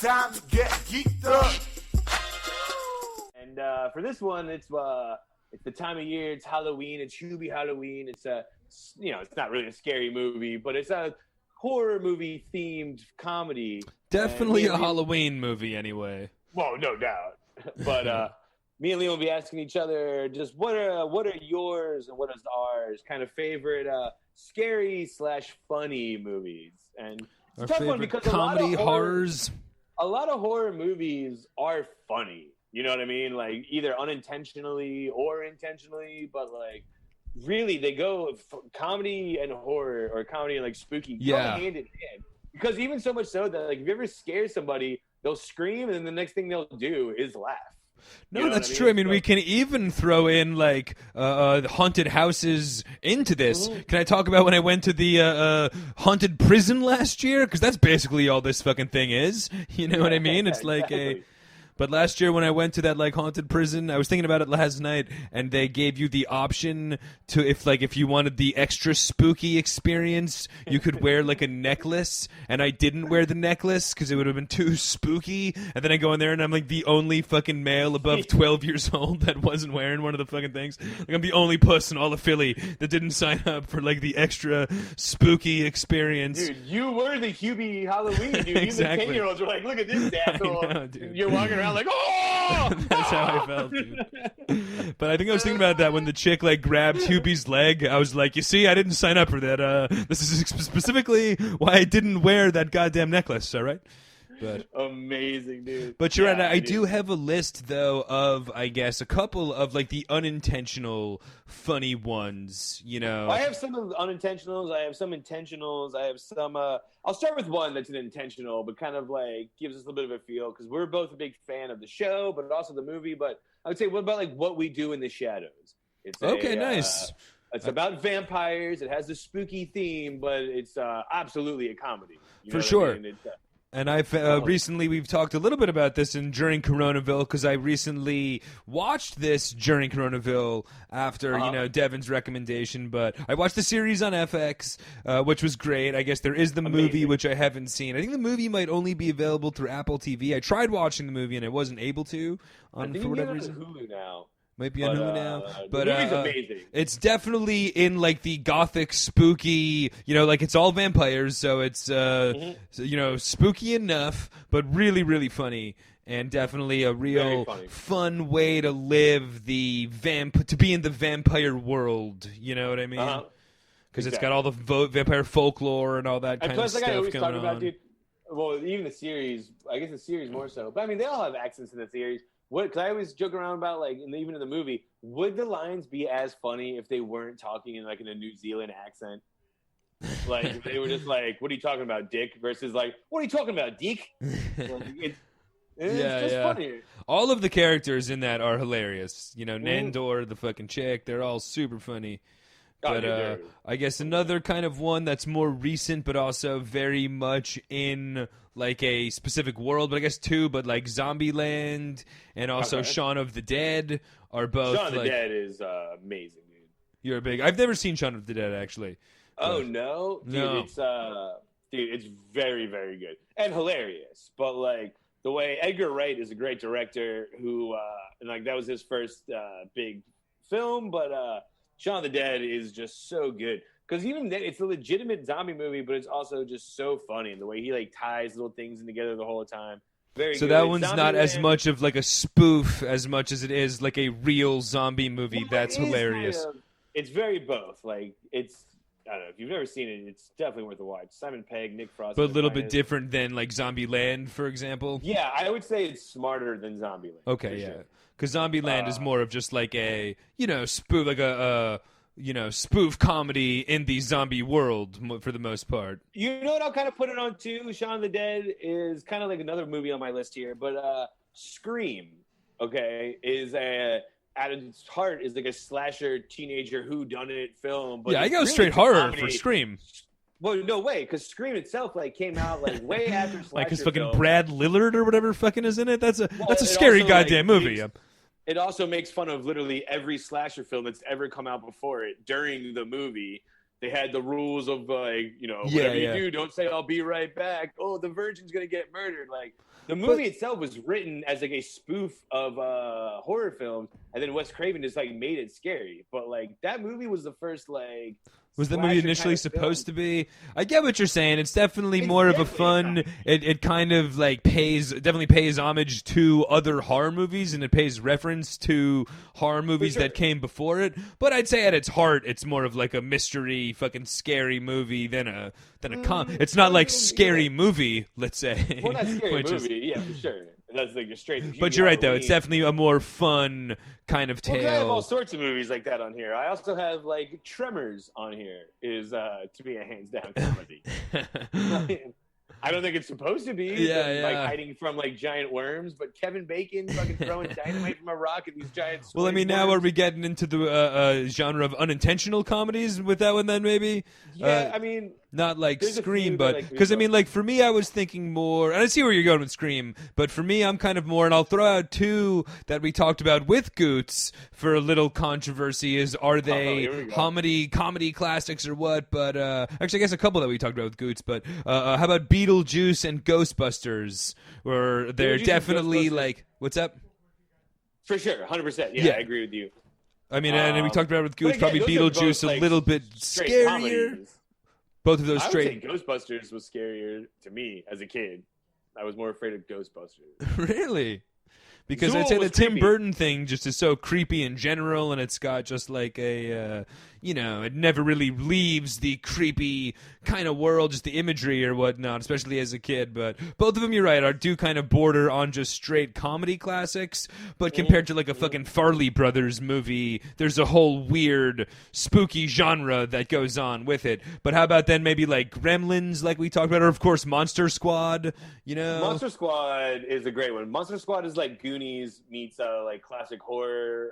time to get geeked up. And for this one, it's the time of year. It's Halloween. It's Hubie Halloween. It's it's not really a scary movie, but it's a horror movie themed comedy. Definitely a Halloween movie, anyway. Well, no doubt. But me and Liam will be asking each other just what are yours and what is ours kind of favorite scary / funny movies. And it's a tough one because comedy horrors. A lot of horror movies are funny. You know what I mean? Like either unintentionally or intentionally, but like really they go comedy and horror or comedy and like spooky go hand in hand. Because even so much so that like if you ever scare somebody, they'll scream and then the next thing they'll do is laugh. No, that's true. I mean, we can even throw in, like, haunted houses into this. Mm-hmm. Can I talk about when I went to the haunted prison last year? Because that's basically all this fucking thing is. You know what I mean? It's like exactly. But last year when I went to that like haunted prison, I was thinking about it last night, and they gave you the option to if you wanted the extra spooky experience, you could wear like a necklace, and I didn't wear the necklace because it would have been too spooky. And then I go in there and I'm like the only fucking male above 12 years old that wasn't wearing one of the fucking things. Like I'm the only puss in all of Philly that didn't sign up for like the extra spooky experience. Dude, you were the Hubie Halloween, dude. Exactly. Even 10-year-olds were like, look at this asshole. I know, dude. You're walking around like, oh! That's how I felt, dude. But I think I was thinking about that when the chick like grabbed Hubie's leg. I was like, you see, I didn't sign up for that. This is specifically why I didn't wear that goddamn necklace, all right? But amazing, dude. But you're right. I do have a list, though, of, I guess, a couple of, like, the unintentional funny ones, you know. I have some of the unintentionals. I have some intentionals. I have some, I'll start with one that's an intentional, but kind of, like, gives us a little bit of a feel, because we're both a big fan of the show, but also the movie. But I would say, what about, like, What We Do in the Shadows? It's nice. It's about vampires. It has a spooky theme, but it's absolutely a comedy. You know For sure. I mean? And I've recently, we've talked a little bit about this during Coronaville, because I recently watched this during Coronaville after, Devin's recommendation. But I watched the series on FX, which was great. I guess there is the movie, which I haven't seen. I think the movie might only be available through Apple TV. I tried watching the movie, and I wasn't able to for whatever reason. Hulu now. Might be on Hulu now, but the movie's amazing. It's definitely in like the gothic, spooky. Like it's all vampires, so it's spooky enough, but really, really funny, and definitely a real fun way to live to be in the vampire world. You know what I mean? Because it's got all the vampire folklore and all that kind of stuff I always going talk on. About, dude. Well, even the series. I guess the series more so, but I mean they all have accents in the series. Because I always joke around about, like, even in the movie, would the lines be as funny if they weren't talking in a New Zealand accent? Like, they were just like, what are you talking about, dick? Versus, like, what are you talking about, dick? It's just funnier. All of the characters in that are hilarious. Nandor, the fucking chick, they're all super funny. But I guess another kind of one that's more recent, but also very much in like a specific world. But I guess two. But like Zombieland and also Shaun of the Dead are both. Shaun of the Dead is amazing, dude. You're a big. I've never seen Shaun of the Dead actually. Oh no, dude! No. It's very, very good and hilarious. But like the way Edgar Wright is a great director, who and like that was his first big film, but. Shaun of the Dead is just so good because even then it's a legitimate zombie movie, but it's also just so funny and the way he like ties little things in together the whole time. Very so good. That one's not as much of like a spoof as much as it is like a real zombie movie. That's hilarious. It's very both. Like it's I don't know if you've never seen it, it's definitely worth a watch. Simon Pegg, Nick Frost, but a little bit different than like Zombieland, for example. Yeah, I would say it's smarter than Zombieland. Okay, yeah. Sure. Because Zombieland is more of just like a, spoof, like a spoof comedy in the zombie world for the most part. You know what I'll kind of put it on too? Shaun of the Dead is kind of like another movie on my list here, but Scream, okay, is at its heart is like a slasher teenager whodunit film. But I go straight horror for Scream. Well, no way, because Scream itself came out way after slasher. Like his fucking Brad Lillard or whatever fucking is in it. That's a scary goddamn movie. It also makes fun of literally every slasher film that's ever come out before it during the movie. they had the rules of whatever you do, don't say I'll be right back. Oh, the virgin's gonna get murdered. Like the movie itself was written as like a spoof of horror films, and then Wes Craven just like made it scary. But like that movie was the first like. Was the movie initially supposed to be? I get what you're saying. It's definitely more of a fun. It kind of like definitely pays homage to other horror movies, and it pays reference to horror movies that came before it. But I'd say at its heart, it's more of like a mystery, fucking scary movie than a It's not like Scary Movie, let's say. Well, not Scary Movie, yeah, for sure. That's like a straight. But you're right, though. It's definitely a more fun kind of tale. Well, I have all sorts of movies like that on here. I also have like Tremors on here. Is to me a hands down comedy. I don't think it's supposed to be. Like hiding from like giant worms, but Kevin Bacon fucking throwing dynamite from a rock at these giant. Well, I mean, now are we getting into the genre of unintentional comedies with that one? Then maybe. Yeah, I mean. Not like Scream, but because I mean, like for me, I was thinking more, and I see where you're going with Scream, but for me, I'm kind of more, and I'll throw out two that we talked about with Goots for a little controversy. Are they comedy classics or what? But actually, I guess a couple that we talked about with Goots. But how about Beetlejuice and Ghostbusters? Where they're definitely like, what's up? For sure, 100%. Yeah, I agree with you. I mean, and we taled about it with Goots. Probably Beetlejuice a little bit scarier. Comedies. Both of those straight. I would say Ghostbusters was scarier to me as a kid. I was more afraid of Ghostbusters. Really? Because I'd say the Tim Burton thing just is so creepy in general, and it's got just like a, it never really leaves the creepy kind of world, just the imagery or whatnot, especially as a kid. But both of them, you're right, do kind of border on just straight comedy classics. But compared to like a fucking Farley Brothers movie, there's a whole weird, spooky genre that goes on with it. But how about then maybe like Gremlins, like we talked about, or of course Monster Squad, Monster Squad is a great one. Monster Squad is like Goonies meets like classic horror,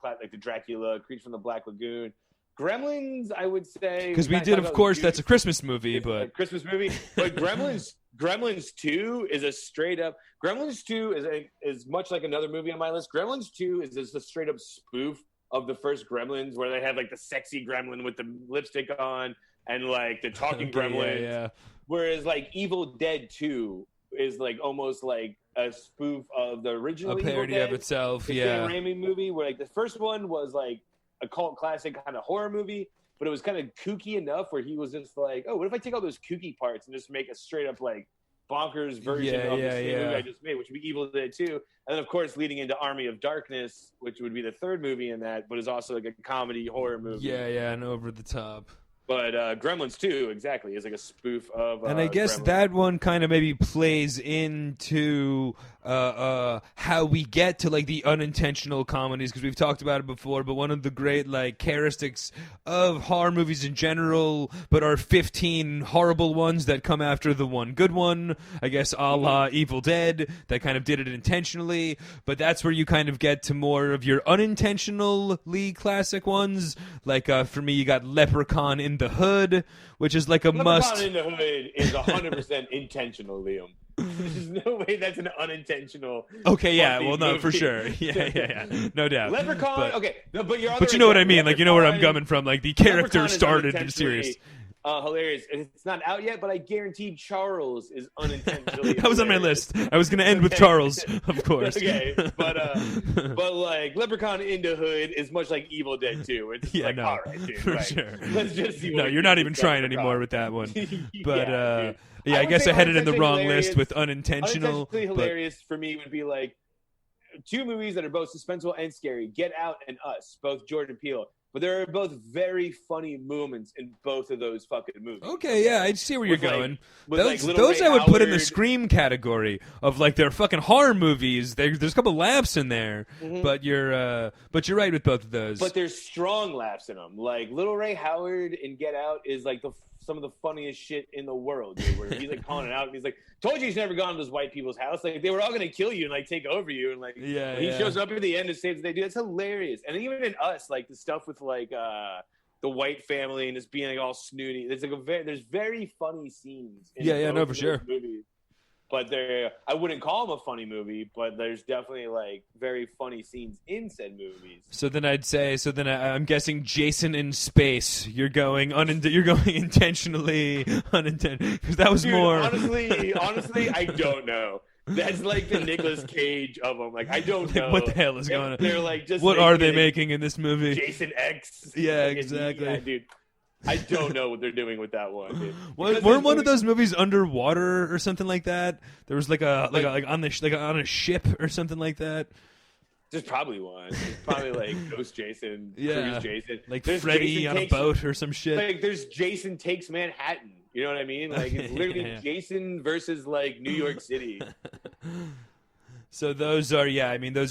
like the Dracula, Creature from the Black Lagoon. Gremlins, I would say, because we did, of course, that's a Christmas movie, but a Christmas movie. But Gremlins 2 is a straight up. Gremlins 2 is much like another movie on my list. Gremlins 2 is just a straight up spoof of the first Gremlins, where they have like the sexy gremlin with the lipstick on and like the talking gremlins. Yeah. Whereas like Evil Dead 2 is like almost like a spoof of the original, a parody Evil Dead, of itself. the Sam Raimi movie, where like the first one was like a cult classic kind of horror movie, but it was kind of kooky enough where he was just like, oh, what if I take all those kooky parts and just make a straight up like bonkers version of the same movie I just made, which would be Evil Dead 2. And then of course leading into Army of Darkness, which would be the third movie in that, but is also like a comedy horror movie. Yeah, and over the top. But Gremlins 2, exactly, is like a spoof of and I guess Gremlins. that one kind of maybe plays into how we get to like the unintentional comedies, because we've talked about it before, but one of the great like characteristics of horror movies in general, but are 15 horrible ones that come after the one good one, I guess a la Evil Dead, that kind of did it intentionally, but that's where you kind of get to more of your unintentionally classic ones, like for me you got Leprechaun in the Hood, which is like a must. Leprechaun in the Hood is 100% intentional, Liam. There's no way that's an unintentional. Okay, yeah, well, no, movie. For sure, yeah, no doubt. Leprechaun, but, okay, no, but you're. But you know what I mean, like you know where I'm coming from. Like the character started in series. Hilarious. It's not out yet, but I guaranteed Charles is unintentionally. That was on my list. I was going to end with Charles, of course. Okay, but like Leprechaun in the Hood is much like Evil Dead 2. It's like, all right, dude, for sure. Let's just see. No, you're not even trying anymore with that one. But I guess I had it in the wrong list with unintentional. Unintentionally hilarious for me would be like two movies that are both suspenseful and scary: Get Out and Us, both Jordan Peele. But there are both very funny moments in both of those fucking movies. Okay, yeah, I see where you're going. Those Ray I would put in the Howard. Scream category of like they're fucking horror movies. There's a couple laughs in there, but you're right with both of those. But there's strong laughs in them. Like Little Ray Howard in Get Out is like some of the funniest shit in the world, dude, where he's like calling it out and he's like, told you he's never gone to those white people's house. Like they were all gonna kill you and like take over you, and like he shows up at the end and saves the day. Dude, that's hilarious. And even in Us, like the stuff with like the white family and just being like all snooty. There's like there's very funny scenes in no, for sure. movies. but I wouldn't call them a funny movie, but there's definitely like very funny scenes in said movies. So then I'm guessing Jason in Space. You're going intentionally unintentionally, because that was Dude, more. Honestly, I don't know. That's like the Nicolas Cage of them. Like, I don't know. What the hell is going on? They're like, just what are they making in this movie? Jason X. Yeah, exactly. Yeah, dude. I don't know what they're doing with that one. Dude. Weren't one of those movies underwater or something like that? There was like on a ship or something like that. There's probably one. There's probably like Ghost Jason, yeah, Cruise Jason, like there's Freddy Jason on a boat or some shit. Like there's Jason Takes Manhattan. You know what I mean? Like it's literally Jason versus like New York City. So those are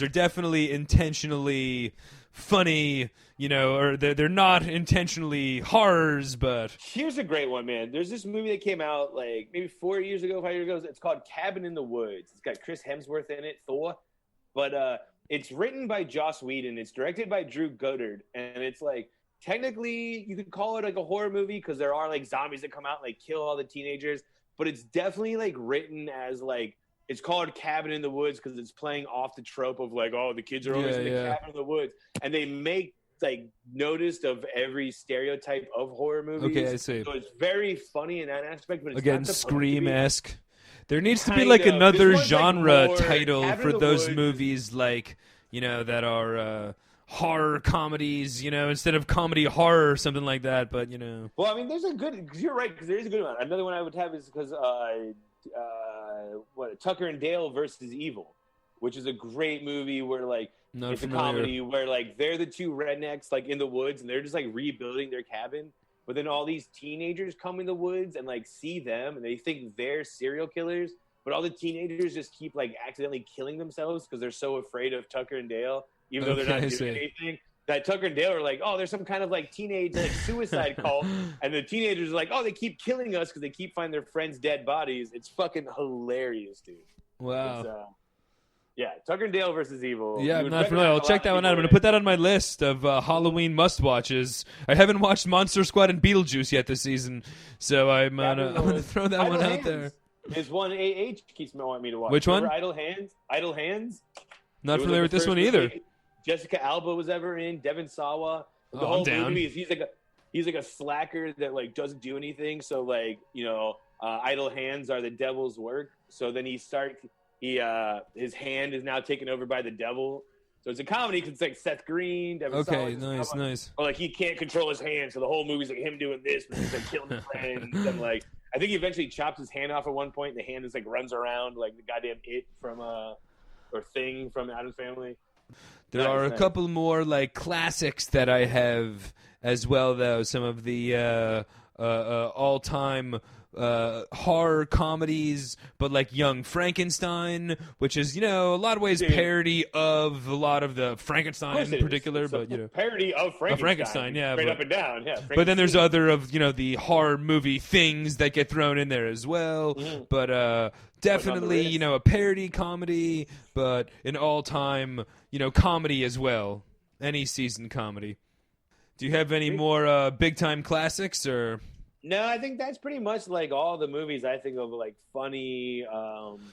definitely intentionally funny, or they're not intentionally horrors, but here's a great one, man. There's this movie that came out like maybe 5 years ago. It's called Cabin in the Woods. It's got Chris Hemsworth in it, Thor, but it's written by Joss Whedon. It's directed by Drew Goddard, and it's like technically you could call it like a horror movie because there are like zombies that come out and like kill all the teenagers, but it's definitely like written as like. It's called Cabin in the Woods because it's playing off the trope of like, oh, the kids are always in the cabin in the woods, and they make like notice of every stereotype of horror movies. Okay, I see. So it's very funny in that aspect, but it's again not Scream-esque. There needs to be Kind like of. another This one's, like, genre more title Cabin for in the those Woods. movies, like that are horror comedies. Instead of comedy horror or something like that. But Well, I mean, there's a good. You're right because there is a good one. Another one I would have is because Tucker and Dale versus Evil, which is a great movie where like it's a comedy where like they're the two rednecks like in the woods and they're just like rebuilding their cabin, but then all these teenagers come in the woods and like see them and they think they're serial killers, but all the teenagers just keep like accidentally killing themselves because they're so afraid of Tucker and Dale, even though they're not doing anything. That Tucker and Dale are like, oh, there's some kind of like teenage like suicide cult, and the teenagers are like, oh, they keep killing us because they keep finding their friends' dead bodies. It's fucking hilarious, dude. Wow. Yeah, Tucker and Dale versus Evil. Yeah, I'm not familiar. I'll check that one out. I'm going to put that on my list of Halloween must-watches. I haven't watched Monster Squad and Beetlejuice yet this season, so I'm going to throw that one out there. There's one AH keeps wanting me to watch. Which one? Idle Hands? Not familiar with this one either. Jessica Alba was ever in. Devin Sawa. The whole movie is he's like a slacker that like doesn't do anything. So like idle hands are the devil's work. So then his hand is now taken over by the devil. So it's a comedy because it's like Seth Green. Devin Sawa, nice. Or like he can't control his hand, so the whole movie's like him doing this, but he's like killing his friends. And like I think he eventually chops his hand off at one point. And the hand is like runs around like the goddamn It from or Thing from Addams Family. There are a couple more like classics that I have as well, though. Some of the all-time horror comedies, but like Young Frankenstein, which is a lot of ways parody of a lot of the Frankenstein in particular, but parody of Frankenstein, yeah, straight up and down, yeah. But then there's other of the horror movie things that get thrown in there as well, but definitely a parody comedy, but an all-time comedy as well, any season comedy. Do you have any more big-time classics or? No, I think that's pretty much like all the movies I think of like funny.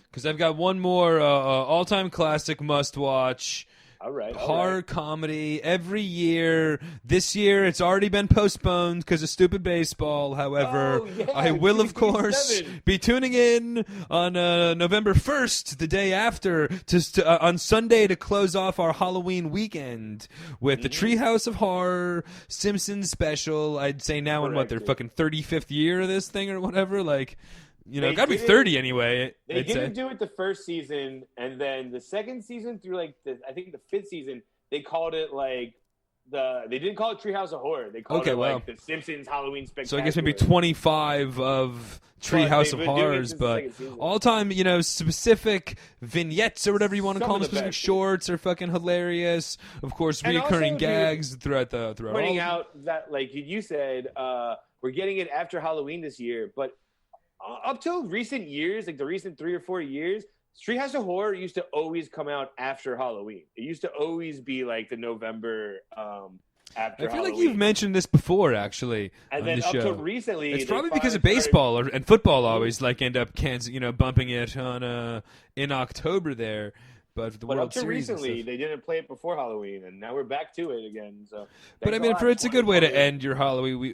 Because I've got one more all-time classic must-watch. All right. Horror comedy every year. This year, it's already been postponed because of stupid baseball. However, I will, of course, be tuning in on November 1st, the day after, on Sunday to close off our Halloween weekend with the Treehouse of Horror Simpsons special. I'd say now in their fucking 35th year of this thing or whatever. Like, gotta be 30 anyway. They didn't do it the first season, and then the second season through like I think the 5th season, they called it like they didn't call it Treehouse of Horror. They called it like the Simpsons Halloween Spectacular. So I guess maybe 25 of Treehouse of Horrors, but all time, specific vignettes or whatever you want to call them, specific shorts are fucking hilarious. Of course, reoccurring gags throughout pointing out that like you said, we're getting it after Halloween this year, but up till recent years, like the recent 3 or 4 years, Treehouse of Horror used to always come out after Halloween. It used to always be like the November after I feel like Halloween. you've mentioned this before, actually, And on then the up show. to recently, It's they probably because of finally baseball and football always like end up bumping it on in October there. But for the But World up to Series and recently, stuff. they didn't play it before Halloween, and now we're back to it again. So, But I thanks mean, lot, it's a good way to 2020. end your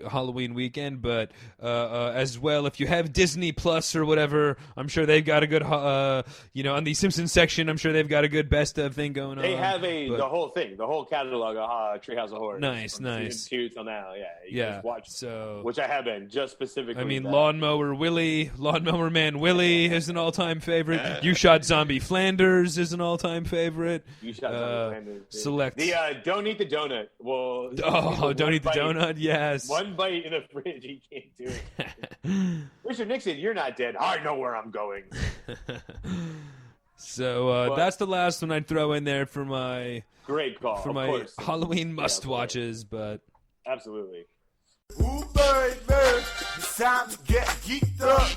Halloween weekend. But as well, if you have Disney Plus or whatever, I'm sure they've got a good, on the Simpsons section, I'm sure they've got a good best of thing going They on. have But- the whole thing, the whole catalog of Treehouse of Horror. Nice, from nice. Season 2 till now, yeah. You Yeah, just watch, so which I have been just specifically. I mean, that. Lawnmower Man Willie is an all-time favorite. You Shot Zombie Flanders is an all-time favorite. You shot Zombie Flanders, dude. Select. The Don't Eat the Donut. Well, Don't eat the donut. Yes. One bite in the fridge, you can't do it. Richard Nixon, you're not dead. I know where I'm going. So that's the last one I'd throw in there for my Great call. for of my course. Halloween must-watches. But Absolutely. Ooh, baby, it's time to get geeked up.